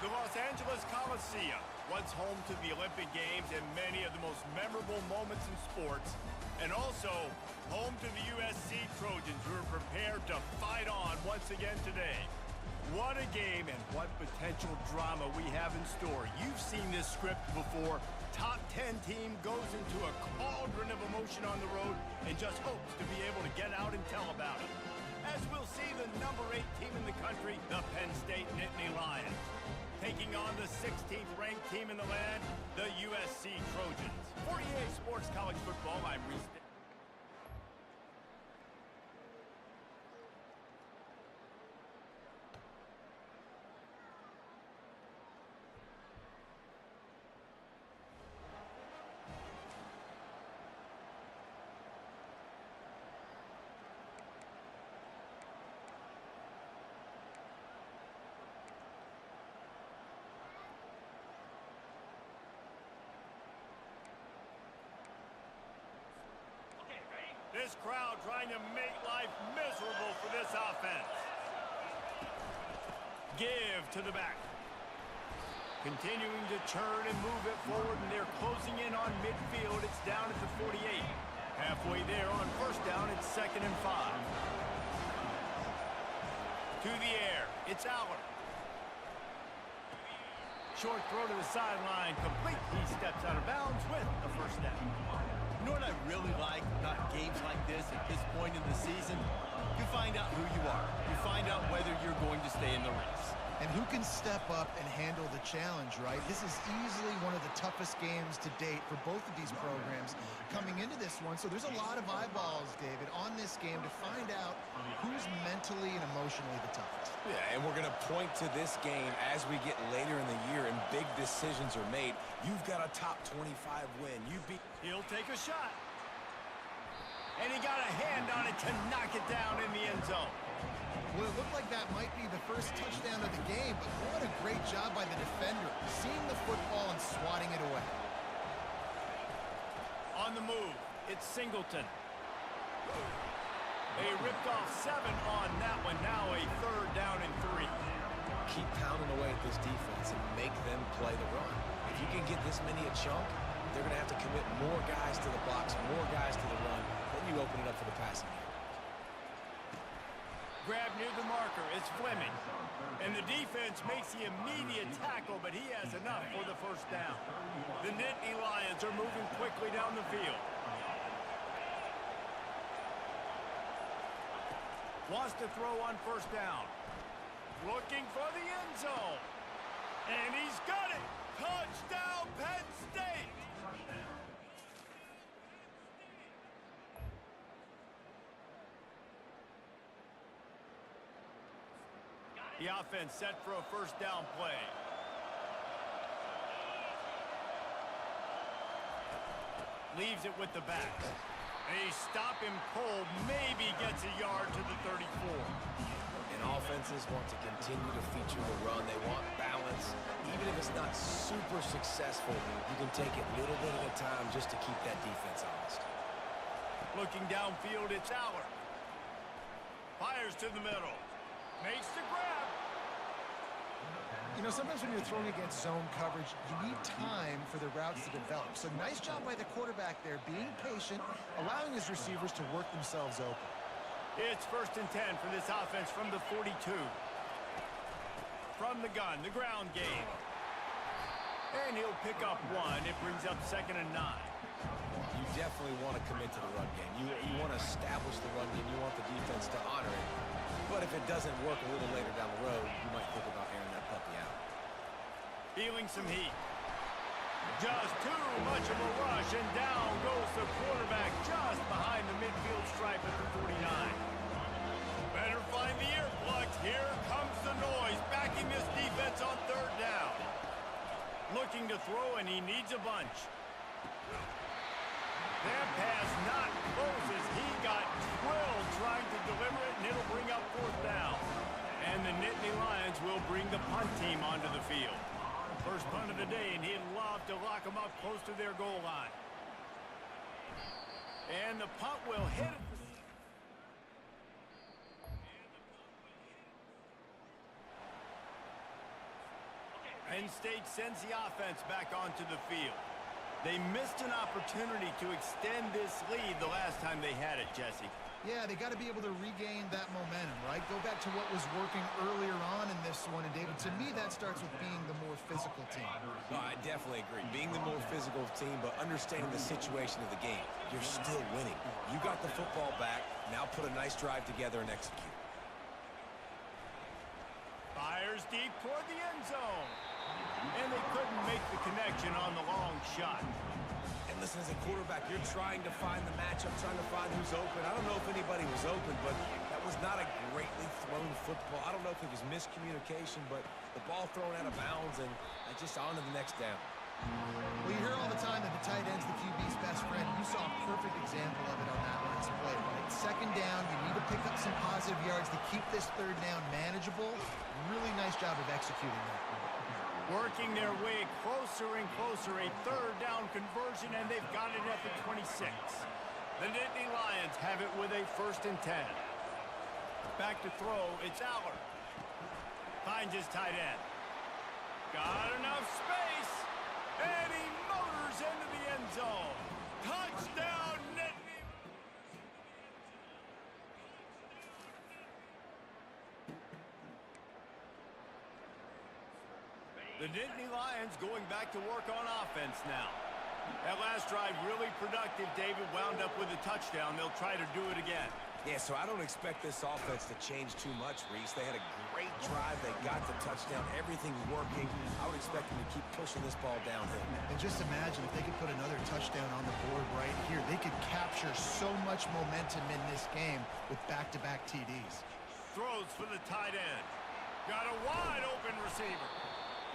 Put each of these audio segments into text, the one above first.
The Los Angeles Coliseum, once home to the Olympic Games and many of the most memorable moments in sports, and also home to the USC Trojans, who are prepared to fight on once again today. What a game and what potential drama we have in store. You've seen this script before. Top 10 team goes into a cauldron of emotion on the road and just hopes to be able to get out and tell about it. As we'll see the number 8 team in the country, the Penn State Nittany Lions, taking on the 16th ranked team in the land, the USC Trojans. For EA Sports College Football, I'm Reese. This crowd trying to make life miserable for this offense. Give to the back. Continuing to turn and move it forward, and they're closing in on midfield. It's down at the 48. Halfway there on first down, it's 2nd and 5. To the air, it's Aller. Short throw to the sideline, complete. He steps out of bounds with a first down. You know what I really like about games like this at this point in the season? You find out who you are. You find out whether you're going to stay in the race. And who can step up and handle the challenge, right? This is easily one of the toughest games to date for both of these programs coming into this one. So there's a lot of eyeballs, David, on this game to find out who's mentally and emotionally the toughest. Yeah, and we're going to point to this game as we get later in the year and big decisions are made. You've got a top 25 win. He'll take a shot. And he got a hand on it to knock it down in the end zone. Well, it looked like that might be the first touchdown of the game, but what a great job by the defender, seeing the football and swatting it away. On the move, it's Singleton. They ripped off 7 on that one. Now a 3rd down and 3. Keep pounding away at this defense and make them play the run. If you can get this many a chunk, they're going to have to commit more guys to the box, more guys to the run. Then you open it up for the passing game. Grab near the marker, it's Fleming. And the defense makes the immediate tackle, but he has enough for the first down. The Nittany Lions are moving quickly down the field. Wants to throw on first down. Looking for the end zone. And he's got it! Touchdown, Penn State! The offense set for a first down play. Leaves it with the back. They stop him cold, maybe gets a yard to the 34. And offenses want to continue to feature the run. They want balance. Even if it's not super successful, you can take it little bit at a time just to keep that defense honest. Looking downfield, it's Aller. Fires to the middle. Makes the grab. You know, sometimes when you're throwing against zone coverage, you need time for the routes to develop. So nice job by the quarterback there, being patient, allowing his receivers to work themselves open. It's 1st and 10 for this offense from the 42. From the gun, the ground game. And he'll pick up 1. It brings up 2nd and 9. You definitely want to commit to the run game. You want to establish the run game. You want the defense to honor it. But if it doesn't work a little later down the road, you might think about airing that puppy out. Feeling some heat. Just too much of a rush, and down goes the quarterback just behind the midfield stripe at the 49. Better find the earplugs. Here comes the noise, backing this defense on 3rd down. Looking to throw, and he needs a bunch. That pass not close as he got twirled trying to deliver it, and it'll bring up 4th down. And the Nittany Lions will bring the punt team onto the field. First punt of the day, and he'd love to lock them up close to their goal line. And the punt will hit it. State sends the offense back onto the field. They missed an opportunity to extend this lead the last time they had it, Jesse. Yeah, they got to be able to regain that momentum, right? Go back to what was working earlier on in this one. And, David, to me, that starts with being the more physical team. No, I definitely agree. Being the more physical team, but understanding the situation of the game. You're still winning. You got the football back. Now put a nice drive together and execute. Fires deep toward the end zone. And they couldn't make the connection on the long shot. And listen, as a quarterback, you're trying to find the matchup, trying to find who's open. I don't know if anybody was open, but that was not a greatly thrown football. I don't know if it was miscommunication, but the ball thrown out of bounds, and just on to the next down. Well, you hear all the time that the tight end's the QB's best friend. You saw a perfect example of it on that last play, right? Second down, you need to pick up some positive yards to keep this third down manageable. Really nice job of executing that. Working their way closer and closer, a third down conversion, and they've got it at the 26. The Nittany Lions have it with a 1st and 10. Back to throw, it's Aller. Finds his tight end. Got enough space, and he motors into the end zone. Touchdown, Nittany! The Nittany Lions going back to work on offense now. That last drive really productive. David wound up with a touchdown. They'll try to do it again. Yeah, so I don't expect this offense to change too much, Reese. They had a great drive. They got the touchdown. Everything's working. I would expect them to keep pushing this ball downhill. And just imagine if they could put another touchdown on the board right here. They could capture so much momentum in this game with back-to-back TDs. Throws for the tight end. Got a wide open receiver.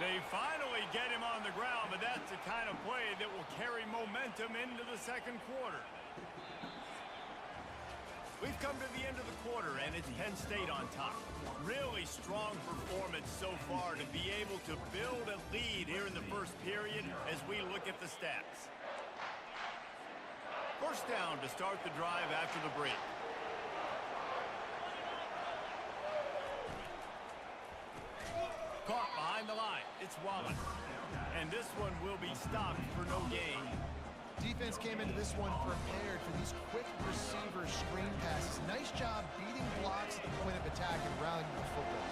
They finally get him on the ground, but that's the kind of play that will carry momentum into the second quarter. We've come to the end of the quarter, and it's Penn State on top. Really strong performance so far to be able to build a lead here in the first period as we look at the stats. First down to start the drive after the break. Caught behind the line. It's Wallace. And this one will be stopped for no gain. Defense came into this one prepared for these quick receiver screen passes. Nice job beating blocks at the point of attack and rallying the football.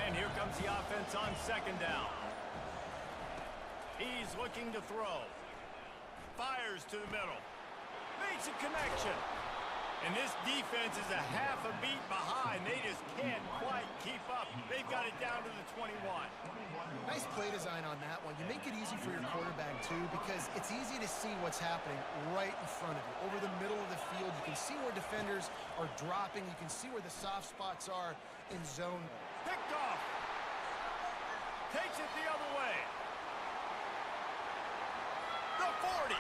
And here comes the offense on second down. He's looking to throw. Fires to the middle. Makes a connection. And this defense is a half a beat behind. They just can't quite keep up. They've got it down to the 21. Nice play design on that one. You make it easy for your quarterback, too, because it's easy to see what's happening right in front of you. Over the middle of the field, you can see where defenders are dropping. You can see where the soft spots are in zone. Picked off. Takes it the other way. The 40.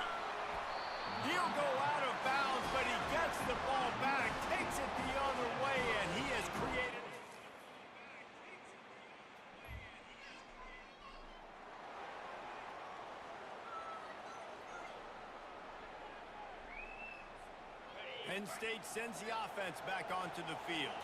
He'll go out of bounds, but he gets the ball back, takes it the other way, and he has created... Penn State sends the offense back onto the field.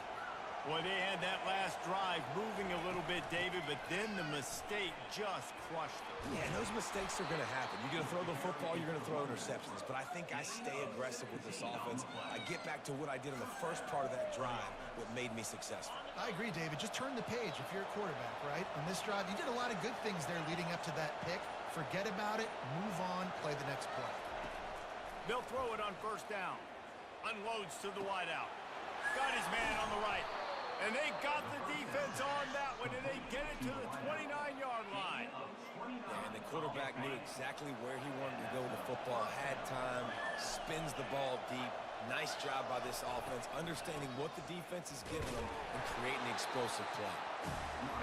Well, they had that last drive moving a little bit, David, but then the mistake just crushed them. Yeah, and those mistakes are going to happen. You're going to throw the football, you're going to throw interceptions. But I think I stay aggressive with this offense. I get back to what I did in the first part of that drive, what made me successful. I agree, David. Just turn the page if you're a quarterback, right? On this drive, you did a lot of good things there leading up to that pick. Forget about it, move on, play the next play. They'll throw it on first down. Unloads to the wideout. Got his man on the right. And they got the defense on that one, and they get it to the 29-yard line. And the quarterback knew exactly where he wanted to go with the football, had time, spins the ball deep. Nice job by this offense, understanding what the defense is giving them and creating the explosive play.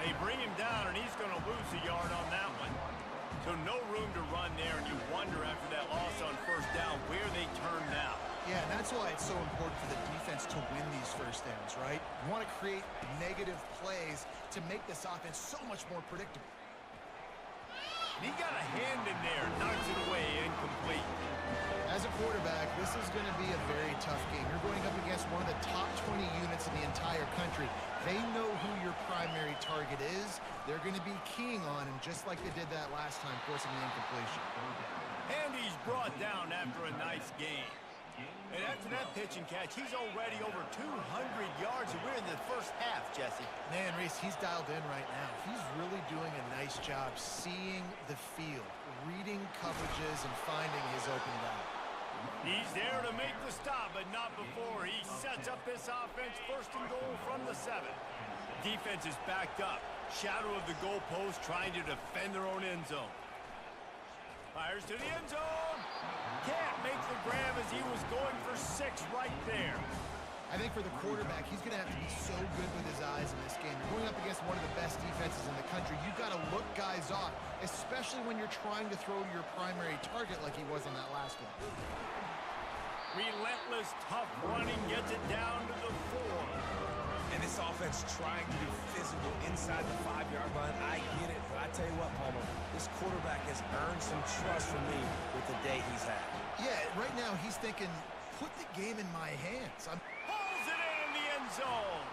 They bring him down, and he's going to lose a yard on that one. So no room to run there, and you wonder after that loss on first down where they turn now. Yeah, and that's why it's so important for the defense to win these first downs, right? You want to create negative plays to make this offense so much more predictable. He got a hand in there, knocks it away, incomplete. As a quarterback, this is going to be a very tough game. You're going up against one of the top 20 units in the entire country. They know who your primary target is. They're going to be keying on him just like they did that last time, forcing the incompletion. And he's brought down after a nice game. And after that pitch and catch, he's already over 200 yards, and we're in the first half, Jesse. Man, Reese, he's dialed in right now. He's really doing a nice job seeing the field, reading coverages, and finding his open guy. He's there to make the stop, but not before he sets up this offense. First and goal from the 7. Defense is backed up. Shadow of the goalpost, trying to defend their own end zone. Fires to the end zone. Can't make the grab as he was going for 6 right there. I think for the quarterback, he's going to have to be so good with his eyes in this game. You're going up against one of the best defenses in the country. You've got to look guys off, especially when you're trying to throw to your primary target like he was on that last one. Relentless, tough running gets it down to the 4. And this offense trying to be physical inside the 5-yard line. I get it, but I tell you what, Palmer, this quarterback has earned some trust from me with the day he's had. Yeah, right now he's thinking, put the game in my hands. Pulls it in the end zone.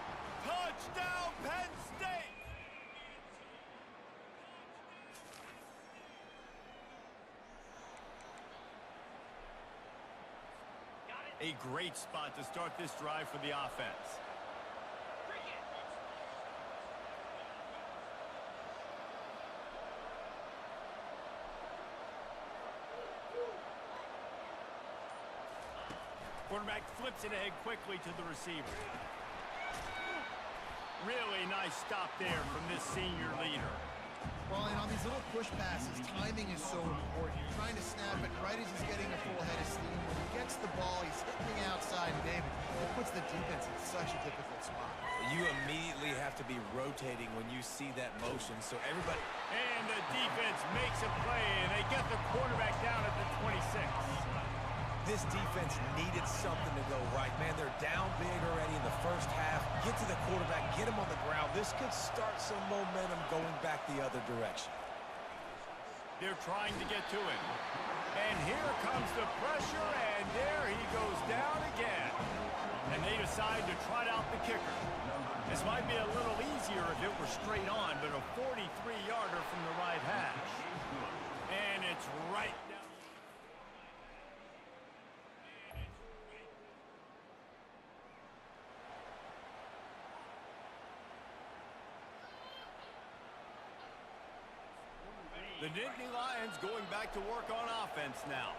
Touchdown, Penn State. A great spot to start this drive for the offense. Quarterback flips it ahead quickly to the receiver. Really nice stop there from this senior leader. Well, and on these little push passes, timing is so important. You're trying to snap it right as he's getting a full head of steam. When he gets the ball, he's hitting the outside, and David, it puts the defense in such a difficult spot. You immediately have to be rotating when you see that motion, so everybody... And the defense makes a play, and they get the quarterback down at the 26. This defense needed something to go right. Man, they're down big already in the first half. Get to the quarterback, get him on the ground. This could start some momentum going back the other direction. They're trying to get to him. And here comes the pressure, and there he goes down again. And they decide to trot out the kicker. This might be a little easier if it were straight on, but a 43-yarder from the right hash. And it's right down. The Nittany Lions going back to work on offense now.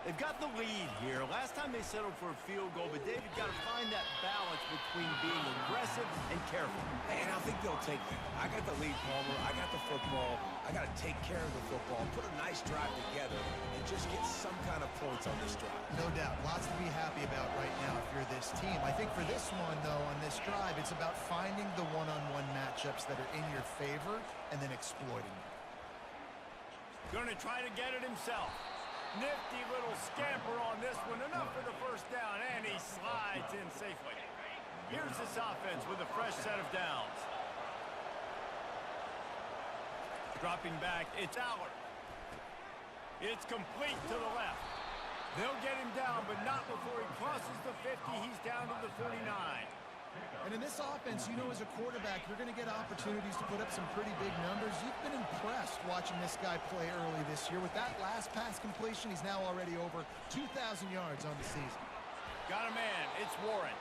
They've got the lead here. Last time they settled for a field goal, but David got to find that balance between being aggressive and careful. And I think they'll take that. I got the lead, Palmer. I got the football. I got to take care of the football, put a nice drive together, and just get some kind of points on this drive. No doubt. Lots to be happy about right now if you're this team. I think for this one, though, on this drive, it's about finding the one-on-one matchups that are in your favor and then exploiting them. Going to try to get it himself. Nifty little scamper on this one. Enough for the first down, and he slides in safely. Here's this offense with a fresh set of downs. Dropping back, it's Allard. It's complete to the left. They'll get him down, but not before he crosses the 50. He's down to the 49. And in this offense, you know, as a quarterback, you're going to get opportunities to put up some pretty big numbers. You've been impressed watching this guy play early this year. With that last pass completion, he's now already over 2,000 yards on the season. Got a man. It's Warren.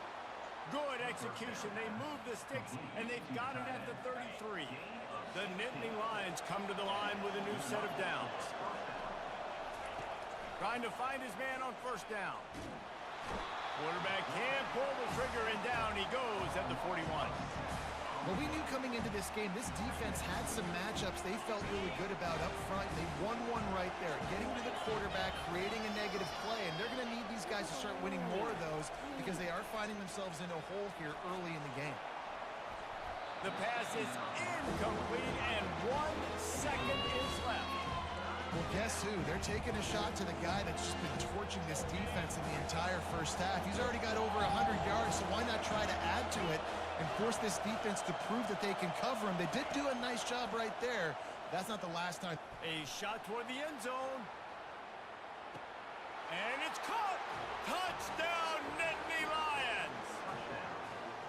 Good execution. They move the sticks, and they've got it at the 33. The Nittany Lions come to the line with a new set of downs. Trying to find his man on first down. Quarterback can pull the trigger, and down he goes at the 41. Well, we knew coming into this game, this defense had some matchups they felt really good about up front. They won one right there, getting to the quarterback, creating a negative play, and they're going to need these guys to start winning more of those because they are finding themselves in a hole here early in the game. The pass is incomplete, and 1 second is left. Well, guess who? They're taking a shot to the guy that's just been torching this defense in the entire first half. He's already got over 100 yards, so why not try to add to it and force this defense to prove that they can cover him? They did do a nice job right there. That's not the last time. A shot toward the end zone. And it's caught. Touchdown, Nittany Lions.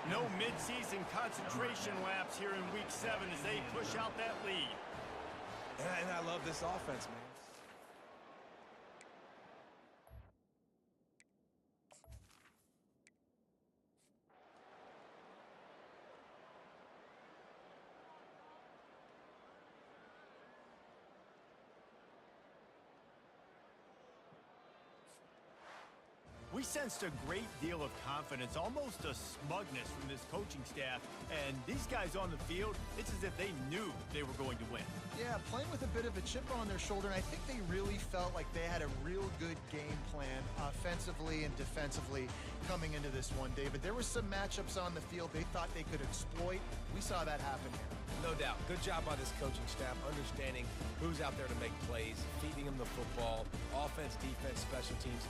No mid-season concentration laps here in Week 7 as they push out that lead. And I love this offense, man. We sensed a great deal of confidence, almost a smugness from this coaching staff. And these guys on the field, it's as if they knew they were going to win. Yeah, playing with a bit of a chip on their shoulder, and I think they really felt like they had a real good game plan offensively and defensively coming into this one, David. There were some matchups on the field they thought they could exploit. We saw that happen here. No doubt. Good job by this coaching staff, understanding who's out there to make plays, feeding them the football, offense, defense, special teams.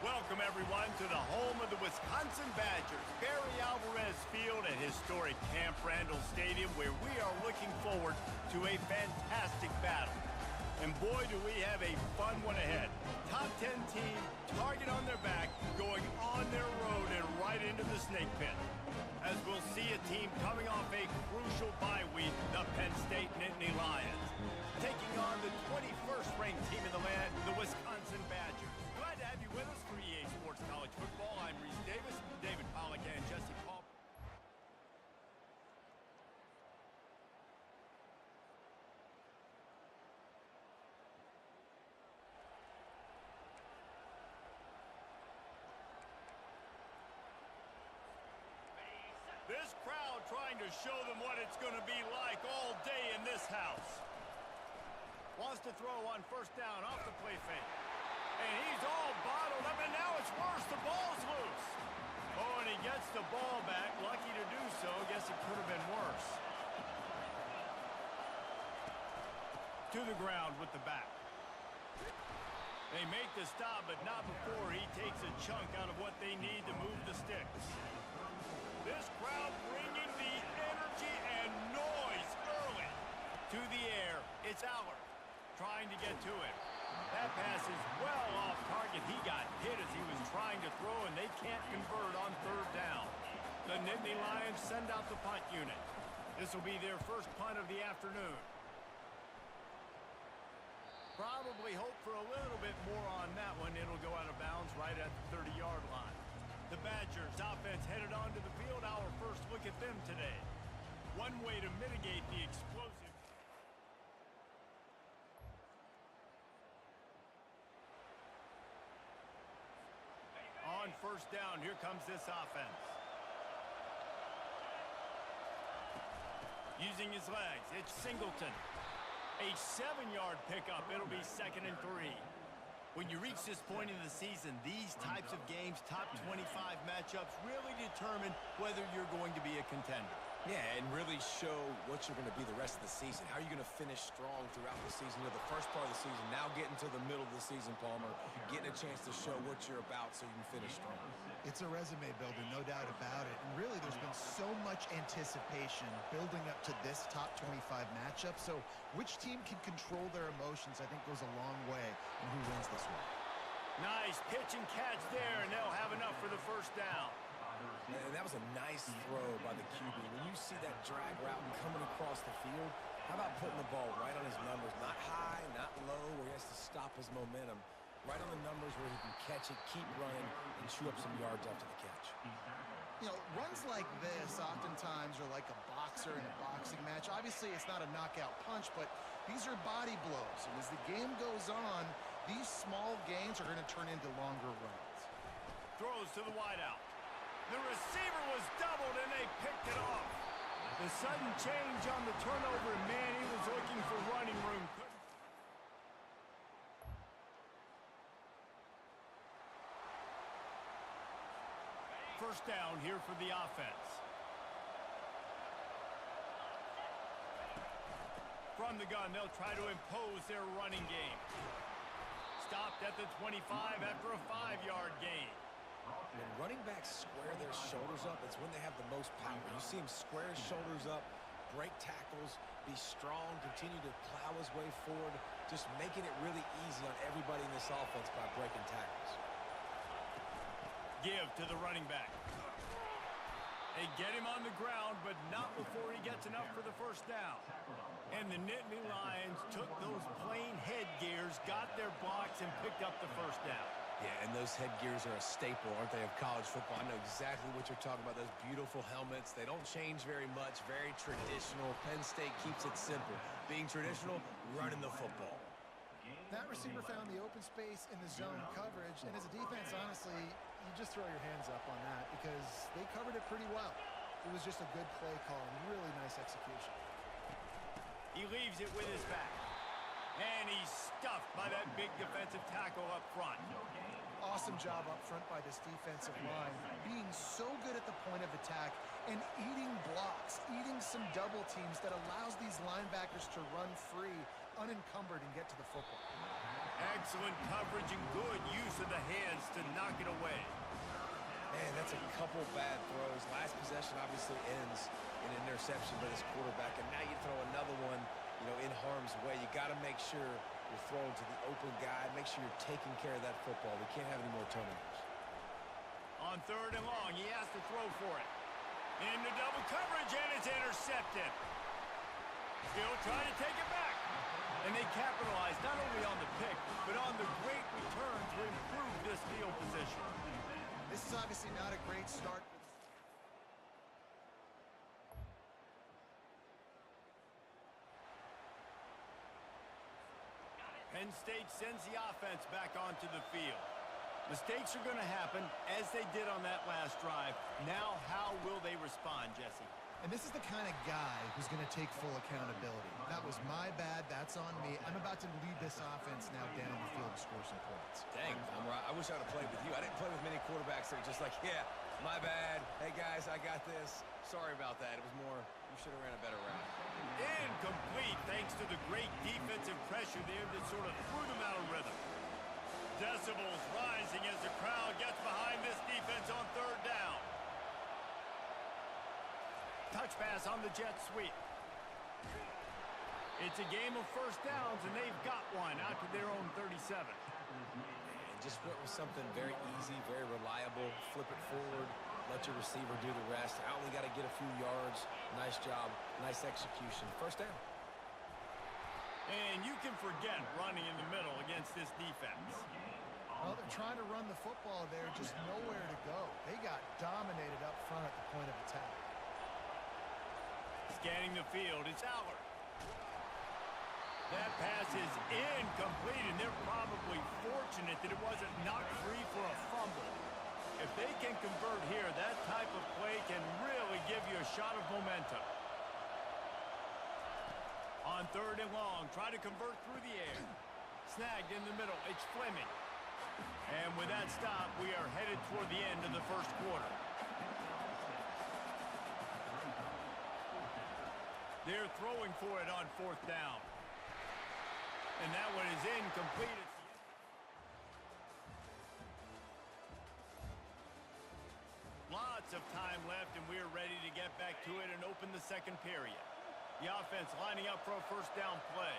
Welcome, everyone, to the home of the Wisconsin Badgers, Barry Alvarez Field at historic Camp Randall Stadium, where we are looking forward to a fantastic battle. And boy, do we have a fun one ahead. Top 10 team, target on their back, going on their road and right into the snake pit. As we'll see a team coming off a crucial bye week, the Penn State Nittany Lions, taking on the 21st ranked team in the land, the Wisconsin Badgers. Glad to have you with us for EA Sports College Football. I'm Reese Davis, David Pollack, and Jesse Paul. This crowd trying to show them what it's going to be like all day in this house. Wants to throw on first down off the play fake. And he's all bottled up, and now it's worse. The ball's loose. Oh, and he gets the ball back. Lucky to do so. Guess it could have been worse. To the ground with the back. They make the stop, but not before he takes a chunk out of what they need to move the sticks. This crowd bringing the energy and noise early to the air. It's Aller trying to get to him. That pass is well off target. He got hit as he was trying to throw, and they can't convert on third down. The Nittany Lions send out the punt unit. This will be their first punt of the afternoon. Probably hope for a little bit more on that one. It'll go out of bounds right at the 30-yard line. The Badgers offense headed onto the field. Our first look at them today. One way to mitigate the explosive. On first down, here comes this offense. Using his legs, it's Singleton. A 7-yard pickup. It'll be 2nd and 3. When you reach this point in the season, these types of games, top 25 matchups, really determine whether you're going to be a contender. Yeah, and really show what you're going to be the rest of the season. How are you going to finish strong throughout the season? You know, the first part of the season, now getting to the middle of the season, Palmer, getting a chance to show what you're about so you can finish strong. It's a resume builder, no doubt about it. And really, there's been so much anticipation building up to this top 25 matchup. So which team can control their emotions, I think, goes a long way in who wins this one. Nice pitch and catch there, and they'll have enough for the first down. And that was a nice throw by the QB. When you see that drag route coming across the field, how about putting the ball right on his numbers? Not high, not low, where he has to stop his momentum. Right on the numbers where he can catch it, keep running, and chew up some yards after the catch. You know, runs like this oftentimes are like a boxer in a boxing match. Obviously, it's not a knockout punch, but these are body blows. And as the game goes on, these small gains are going to turn into longer runs. Throws to the wideout. The receiver was doubled, and they picked it off. The sudden change on the turnover, and man, he was looking for running room. First down here for the offense. From the gun, they'll try to impose their running game. Stopped at the 25 after a 5-yard gain. When running backs square their shoulders up, it's when they have the most power. You see him square his shoulders up, break tackles, be strong, continue to plow his way forward, just making it really easy on everybody in this offense by breaking tackles. Give to the running back. They get him on the ground, but not before he gets enough for the first down. And the Nittany Lions took those plain headgears, got their blocks, and picked up the first down. Yeah, and those headgears are a staple, aren't they, of college football? I know exactly what you're talking about, those beautiful helmets. They don't change very much, very traditional. Penn State keeps it simple. Being traditional, running the football. That receiver found the open space in the zone coverage, and as a defense, honestly, you just throw your hands up on that because they covered it pretty well. It was just a good play call and really nice execution. He leaves it with his back. And he's stuffed by that big defensive tackle up front. Awesome job up front by this defensive line, being so good at the point of attack and eating blocks, eating some double teams that allows these linebackers to run free, unencumbered, and get to the football. Excellent coverage and good use of the hands to knock knock it away. Man, that's a couple bad throws. Last possession obviously ends in an interception by this quarterback, and now you throw another one, in harm's way. You got to make sure you're throwing to the open guy. Make sure you're taking care of that football. We can't have any more turnovers. On 3rd and long, he has to throw for it. Into double coverage, and it's intercepted. He'll try to take it back. And they capitalize not only on the pick, but on the great return to improve this field position. This is obviously not a great start. Penn State sends the offense back onto the field. Mistakes are going to happen, as they did on that last drive. Now, how will they respond, Jesse? And this is the kind of guy who's going to take full accountability. That was my bad. That's on me. I'm about to lead this offense now down the field to score some points. Dang, I wish I'd have played with you. I didn't play with many quarterbacks that are just like, yeah, my bad. Hey, guys, I got this. Sorry about that. It was more, you should have ran a better route. Incomplete, thanks to the great defensive pressure there that sort of threw them out of rhythm. Decibels rising as the crowd gets behind this defense on 3rd down. Touch pass on the jet sweep. It's a game of 1st downs, and they've got one out to their own 37. And just went with something very easy, very reliable. Flip it forward, let your receiver do the rest. I only got to get a few yards. Nice job, nice execution. 1st down. And you can forget running in the middle against this defense. Well, they're trying to run the football there, just nowhere to go. They got dominated up front at the point of attack. Scanning the field, it's Allard. That pass is incomplete, and they're probably fortunate that it wasn't knocked free for a fumble. If they can convert here, that type of play can really give you a shot of momentum. On 3rd and long, try to convert through the air. Snagged in the middle, it's Fleming. And with that stop, we are headed toward the end of the 1st quarter. They're throwing for it on 4th down. And that one is incomplete. Lots of time left, and we're ready to get back to it and open the 2nd period. The offense lining up for a 1st down play.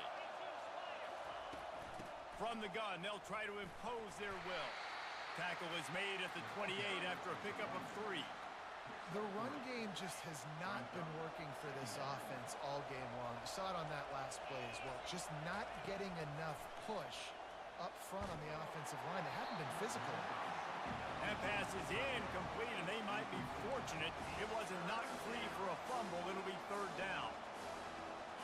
From the gun, they'll try to impose their will. Tackle is made at the 28 after a pickup of 3. The run game just has not been working for this offense all game long. You saw it on that last play as well. Just not getting enough push up front on the offensive line. They haven't been physical. That pass is incomplete, and they might be fortunate it wasn't knocked free for a fumble. It'll be 3rd down.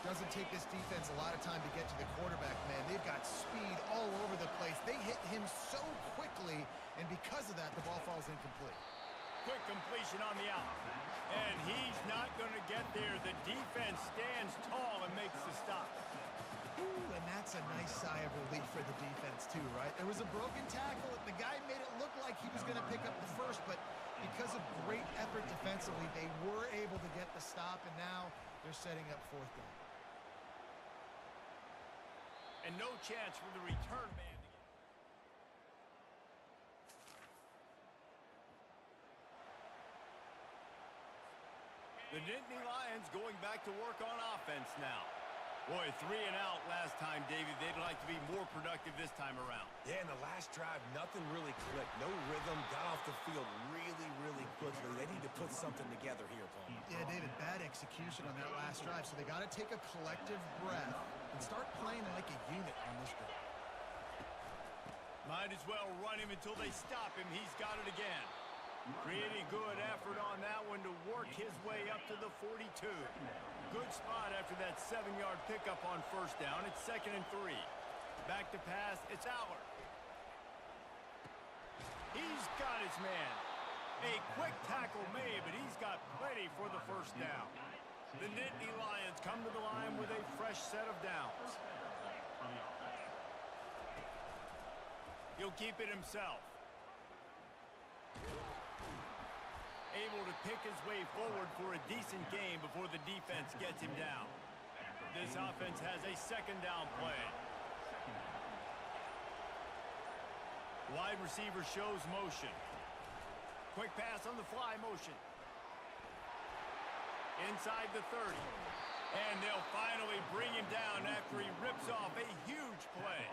Doesn't take this defense a lot of time to get to the quarterback, man. They've got speed all over the place. They hit him so quickly, and because of that, the ball falls incomplete. Quick completion on the out. And he's not going to get there. The defense stands tall and makes the stop. Ooh, and that's a nice sigh of relief for the defense, too, right? There was a broken tackle. The guy made it look like he was going to pick up the first, but because of great effort defensively, they were able to get the stop, and now they're setting up 4th down. And no chance for the return man. The Nittany Lions going back to work on offense now. Boy, 3 and out last time, David. They'd like to be more productive this time around. Yeah, in the last drive, nothing really clicked. No rhythm, got off the field really, really quickly. They need to put something together here, Paul. Yeah, David, bad execution on that last drive, so they got to take a collective breath and start playing like a unit on this drive. Might as well run him until they stop him. He's got it again. Pretty good effort on that one to work his way up to the 42. Good spot after that 7-yard pickup on 1st down. It's 2nd and 3. Back to pass. It's Allard. He's got his man. A quick tackle made, but he's got plenty for the 1st down. The Nittany Lions come to the line with a fresh set of downs. He'll keep it himself. Able to pick his way forward for a decent game before the defense gets him down. This offense has a 2nd down play. Wide receiver shows motion. Quick pass on the fly motion. Inside the 30. And they'll finally bring him down after he rips off a huge play.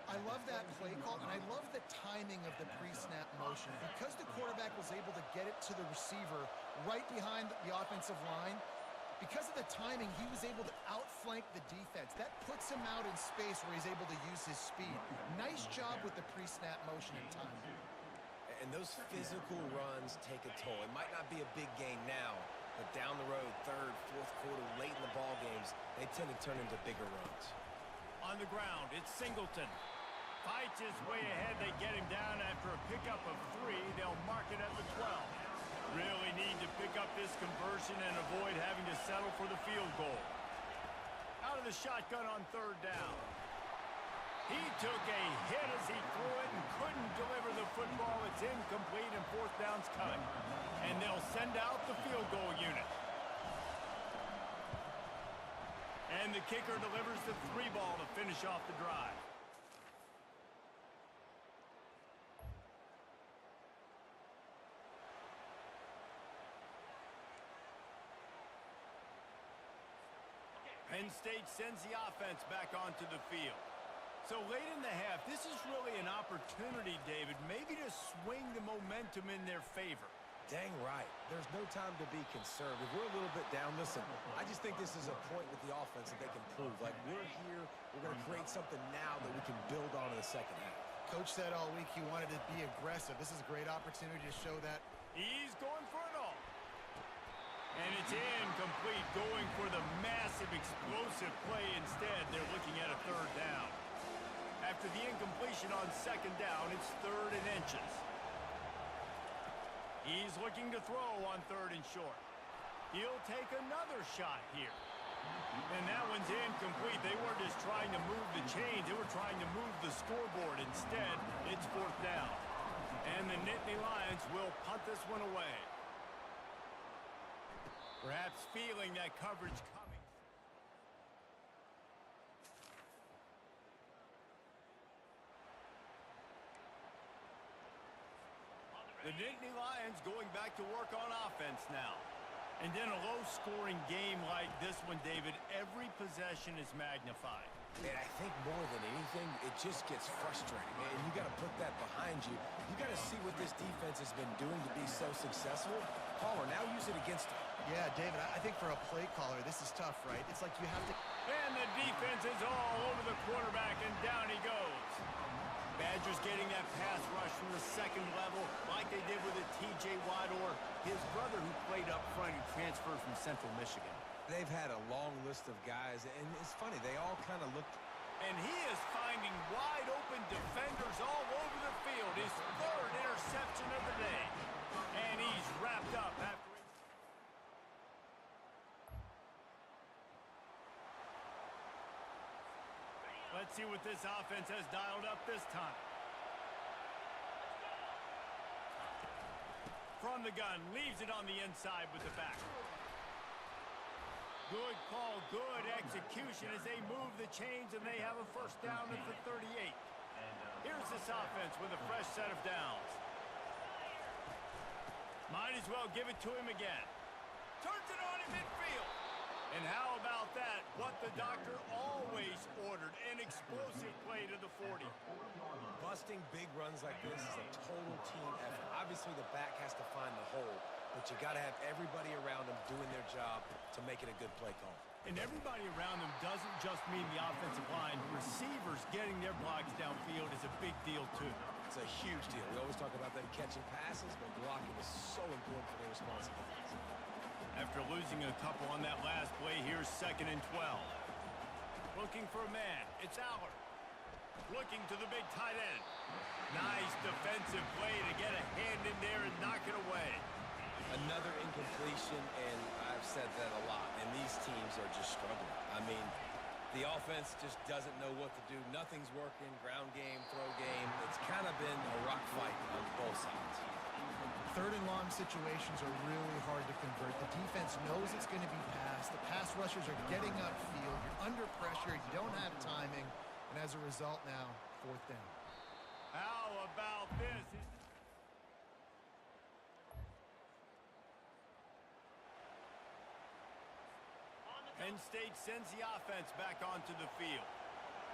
I love that play call, and I love the timing of the pre-snap motion. Because the quarterback was able to get it to the receiver right behind the offensive line, because of the timing, he was able to outflank the defense. That puts him out in space where he's able to use his speed. Nice job with the pre-snap motion and timing. And those physical runs take a toll. It might not be a big gain now, but down the road, third, fourth quarter, late in the ball games, they tend to turn into bigger runs. On the ground, it's Singleton. Fights his way ahead. They get him down after a pickup of 3. They'll mark it at the 12. Really need to pick up this conversion and avoid having to settle for the field goal. Out of the shotgun on third down. He took a hit as he threw it and couldn't deliver the football. It's incomplete and fourth down's coming. And they'll send out the field goal unit. And the kicker delivers the 3 ball to finish off the drive. Penn State sends the offense back onto the field. So late in the half, this is really an opportunity, David, maybe to swing the momentum in their favor. Dang right. There's no time to be concerned. If we're a little bit down, listen, I just think this is a point with the offense that they can prove. Like, we're here, we're going to create something now that we can build on in the second half. Coach said all week he wanted to be aggressive. This is a great opportunity to show that. He's going for it all. And it's incomplete, going for the massive explosive play instead. They're looking at a third down. After the incompletion on second down, it's 3rd and inches. He's looking to throw on 3rd and short. He'll take another shot here. And that one's incomplete. They weren't just trying to move the chains. They were trying to move the scoreboard. Instead, it's 4th down. And the Nittany Lions will punt this one away. Perhaps feeling that coverage coming. The Nittany Lions going back to work on offense now. And in a low-scoring game like this one, David, every possession is magnified. And I think more than anything, it just gets frustrating. And you got to put that behind you. You got to see what this defense has been doing to be so successful. Caller, now use it against them. Yeah, David, I think for a play caller, this is tough, right? It's like you have to... And the defense is all over the quarterback, and down he goes. Badgers getting that pass rush from the second level like they did with a T.J. Watt or his brother who played up front who transferred from Central Michigan. They've had a long list of guys, and it's funny, they all kind of looked... And he is finding wide-open defenders all over the field. His 3rd interception of the day. And he's wrapped up after... Let's see what this offense has dialed up this time. From the gun, leaves it on the inside with the back. Good call, good execution as they move the chains and they have a 1st down at the 38. Here's this offense with a fresh set of downs. Might as well give it to him again. Turns it on in midfield. And how about that? What the doctor always ordered, an explosive play to the 40. Busting big runs like this is a total team effort. Obviously, the back has to find the hole, but you got to have everybody around them doing their job to make it a good play call. And everybody around them doesn't just mean the offensive line. Receivers getting their blocks downfield is a big deal, too. It's a huge deal. We always talk about them catching passes, but blocking is so important for their responsibilities. After losing a couple on that last play, here's 2nd and 12. Looking for a man. It's Allard. Looking to the big tight end. Nice defensive play to get a hand in there and knock it away. Another incompletion, and I've said that a lot, and these teams are just struggling. I mean, the offense just doesn't know what to do. Nothing's working. Ground game, throw game. It's kind of been a rock fight on both sides. 3rd and long situations are really hard to convert. The defense knows it's going to be passed. The pass rushers are getting upfield. You're under pressure. You don't have timing. And as a result now, 4th down. How about this? Penn State sends the offense back onto the field.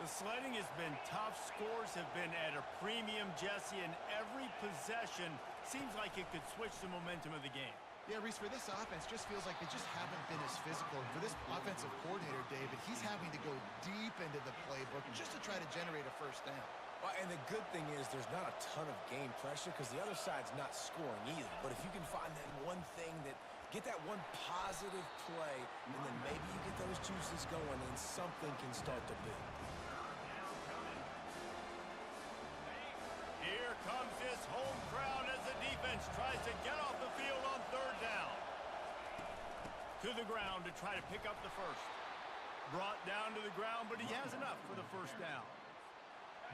The sledding has been tough. Scores have been at a premium, Jesse, and every possession seems like it could switch the momentum of the game. Yeah, Reese, for this offense, just feels like they just haven't been as physical. And for this offensive coordinator, David, he's having to go deep into the playbook just to try to generate a first down. Well, and the good thing is there's not a ton of game pressure because the other side's not scoring either. But if you can find that one thing that get that one positive play, and then maybe you get those juices going, and something can start to build. Here comes this home crowd as the defense tries to get off the field on third down. To the ground to try to pick up the first. Brought down to the ground, but he has enough for the first down.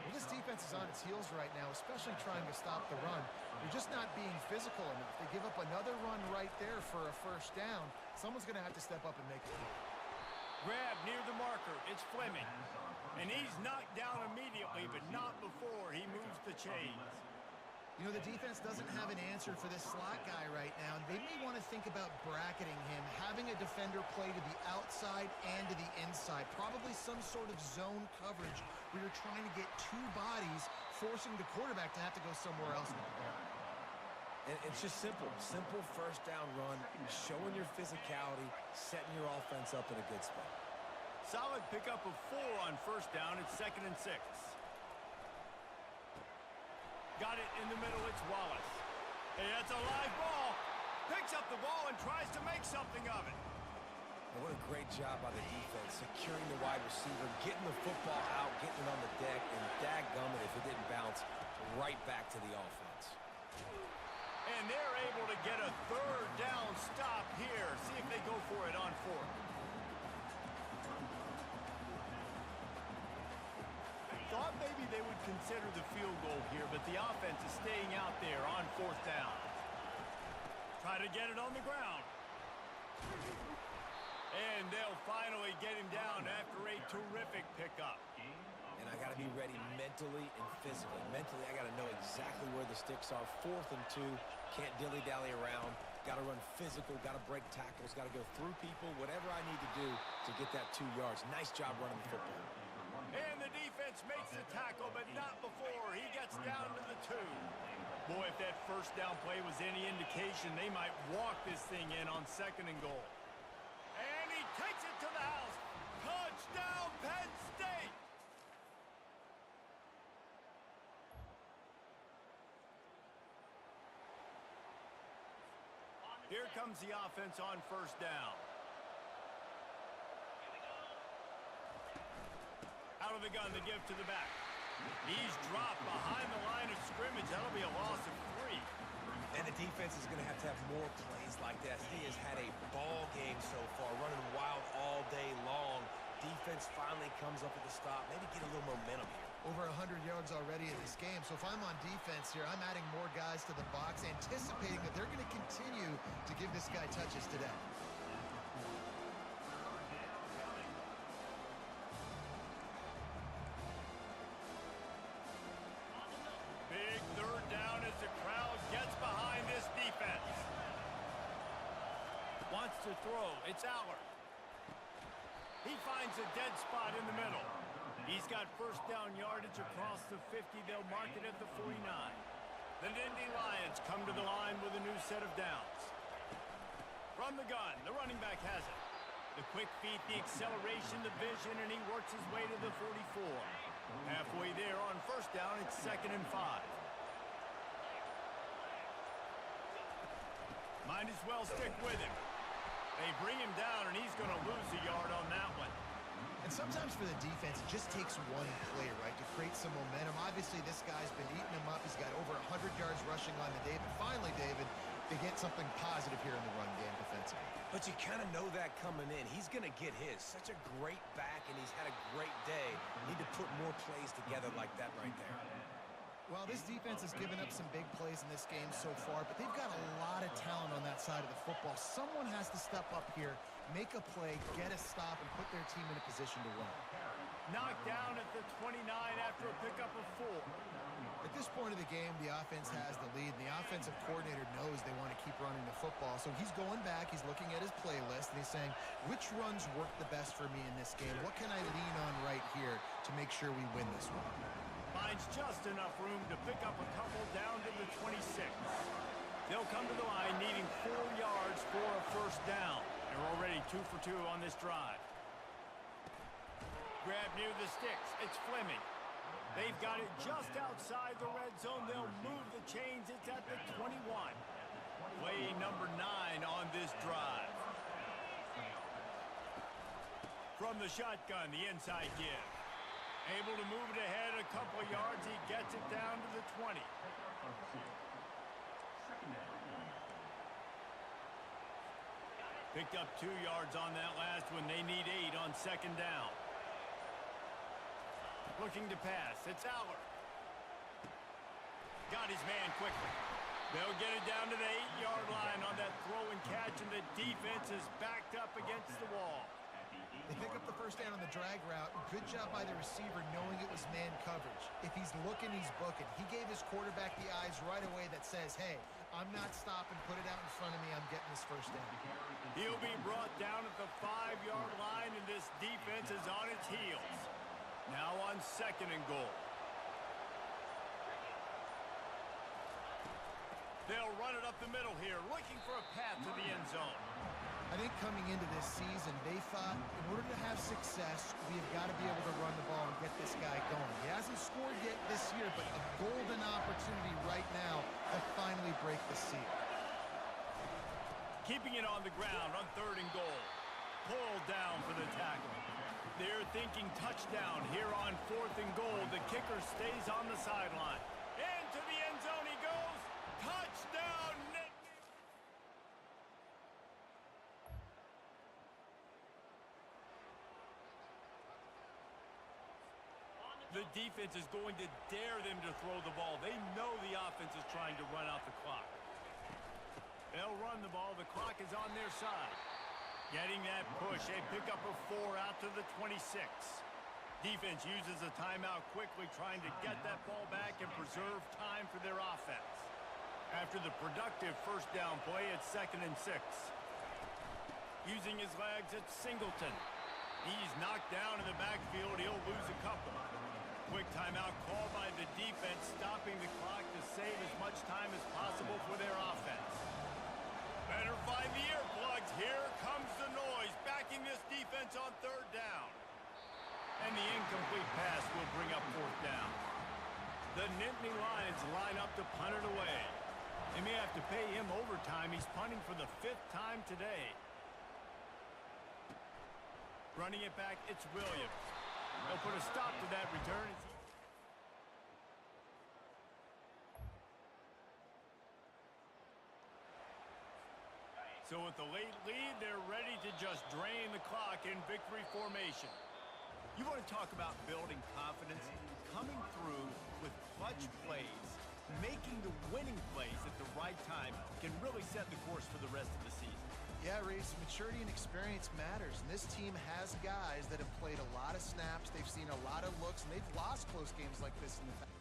Well, this defense is on its heels right now, especially trying to stop the run. They're just not being physical enough. They give up another run right there for a first down. Someone's going to have to step up and make it. Grab near the marker. It's Fleming. And he's knocked down immediately, but not before he moves the chains. You know, the defense doesn't have an answer for this slot guy right now. They may want to think about bracketing him, having a defender play to the outside and to the inside. Probably some sort of zone coverage where you're trying to get two bodies, forcing the quarterback to have to go somewhere else with the ball. And it's just simple first down run, showing your physicality, setting your offense up in a good spot. Solid pickup of 4 on first down. It's 2nd and 6. Got it in the middle. It's Wallace. Hey, that's a live ball. Picks up the ball and tries to make something of it. And what a great job by the defense, securing the wide receiver, getting the football out, getting it on the deck, and dadgummit if it didn't bounce, right back to the offense. And they're able to get a third down stop here. See if they go for it on 4th. Thought maybe they would consider the field goal here, but the offense is staying out there on 4th down. Try to get it on the ground. And they'll finally get him down after a terrific pickup. And I got to be ready mentally and physically. Mentally, I got to know exactly where the sticks are. 4th and 2. Can't dilly-dally around. Got to run physical. Got to break tackles. Got to go through people. Whatever I need to do to get that 2 yards. Nice job running the football. And the defense makes the tackle, but not before he gets down to the 2. Boy, if that first down play was any indication, they might walk this thing in on 2nd and goal. And he takes it to the house. Touchdown, Penn State! Here comes the offense on first down. Out of the gun to give to the back. He's dropped behind the line of scrimmage. That'll be a loss of 3. And the defense is going to have more plays like that. He has had a ball game so far, running wild all day long. Defense finally comes up with a stop. Maybe get a little momentum here. Over 100 yards already in this game. So if I'm on defense here, I'm adding more guys to the box, anticipating that they're going to continue to give this guy touches today. Big third down as the crowd gets behind this defense. Wants to throw. It's Aller. He finds a dead spot in the middle. He's got first down yardage across the 50. They'll mark it at the 49. The Nittany Lions come to the line with a new set of downs. From the gun, the running back has it. The quick feet, the acceleration, the vision, and he works his way to the 44. Halfway there on first down, it's 2nd and 5. Might as well stick with him. They bring him down, and he's going to lose a yard on that one. And sometimes for the defense, it just takes one play, right, to create some momentum. Obviously, this guy's been eating him up. He's got over 100 yards rushing on the day. But finally, David, they get something positive here in the run game defensively. But you kind of know that coming in. He's going to get his. Such a great back, and he's had a great day. Need to put more plays together like that right there. Well, this defense has given up some big plays in this game so far, but they've got a lot of talent on that side of the football. Someone has to step up here, make a play, get a stop, and put their team in a position to run. Knocked down at the 29 after a pickup of 4. At this point of the game, the offense has the lead, and the offensive coordinator knows they want to keep running the football. So he's going back, he's looking at his playlist, and he's saying, which runs work the best for me in this game? What can I lean on right here to make sure we win this one? Finds just enough room to pick up a couple down to the 26. They'll come to the line needing 4 yards for a first down. They're already 2 for 2 on this drive. Grab near the sticks. It's Fleming. They've got it just outside the red zone. They'll move the chains. It's at the 21. Play number 9 on this drive. From the shotgun, the inside give. Able to move it ahead a couple of yards. He gets it down to the 20. Picked up 2 yards on that last one. They need 8 on second down. Looking to pass. It's Aller. Got his man quickly. They'll get it down to the 8-yard line on that throw and catch, and the defense is backed up against the wall. They pick up the first down on the drag route. Good job by the receiver knowing it was man coverage. If he's looking, he's booking. He gave his quarterback the eyes right away that says, hey, I'm not stopping. Put it out in front of me. I'm getting this first down. He'll be brought down at the 5-yard line, and this defense is on its heels. Now on second and goal. They'll run it up the middle here, looking for a path to the end zone. I think coming into this season, they thought in order to have success, we've got to be able to run the ball and get this guy going. He hasn't scored yet this year, but a golden opportunity right now to finally break the seal. Keeping it on the ground on third and goal. Pulled down for the tackle. They're thinking touchdown here on fourth and goal. The kicker stays on the sideline. Into the end zone he goes. Touchdown, Nick. The defense is going to dare them to throw the ball. They know the offense is trying to run out the clock. They'll run the ball. The clock is on their side. Getting that push. They pick up a 4 out to the 26. Defense uses a timeout quickly, trying to get that ball back and preserve time for their offense. After the productive first down play, it's 2nd and 6. Using his legs, it's Singleton. He's knocked down in the backfield. He'll lose a couple. Quick timeout call by the defense, stopping the clock to save as much time as possible for their offense. Better find the earplugs. Here comes the noise, backing this defense on third down. And the incomplete pass will bring up fourth down. The Nittany Lions line up to punt it away. They may have to pay him overtime. He's punting for the 5th time today. Running it back, it's Williams. They'll put a stop to that return. So with the late lead, they're ready to just drain the clock in victory formation. You want to talk about building confidence? Coming through with clutch plays, making the winning plays at the right time can really set the course for the rest of the season. Yeah, Reese, maturity and experience matters. And this team has guys that have played a lot of snaps. They've seen a lot of looks, and they've lost close games like this in the past.